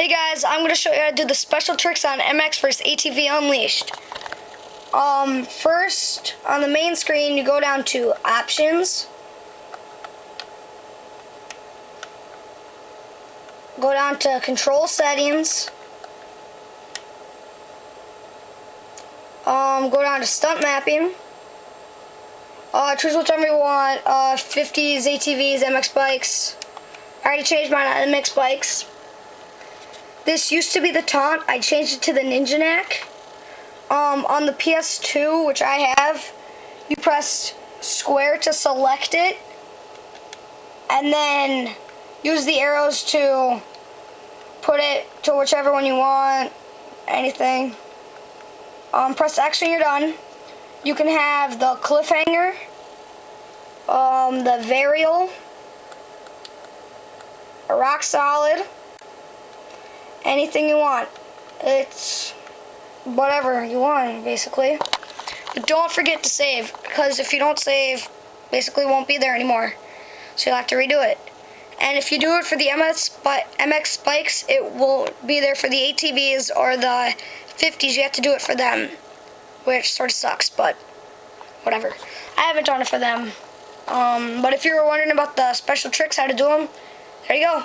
Hey guys, I'm going to show you how to do the special tricks on MX vs ATV Unleashed. First, on the main screen, you go down to Options. Go down to Control Settings. Go down to Stunt Mapping. Choose whichever you want. 50s, ATVs, MX bikes. I already changed mine on MX bikes. This used to be the Taunt. I changed it to the Ninja Knack. On the PS2, which I have, you press square to select it, and then use the arrows to put it to whichever one you want, anything. Press X when you're done. You can have the Cliffhanger, the Varial, a Rock Solid, anything you want. It's whatever you want, basically. But don't forget to save, because if you don't save, basically it won't be there anymore. So you'll have to redo it. And if you do it for the MX bikes, it won't be there for the ATVs or the 50s. You have to do it for them, which sort of sucks, but whatever. I haven't done it for them. But if you were wondering about the special tricks, how to do them, there you go.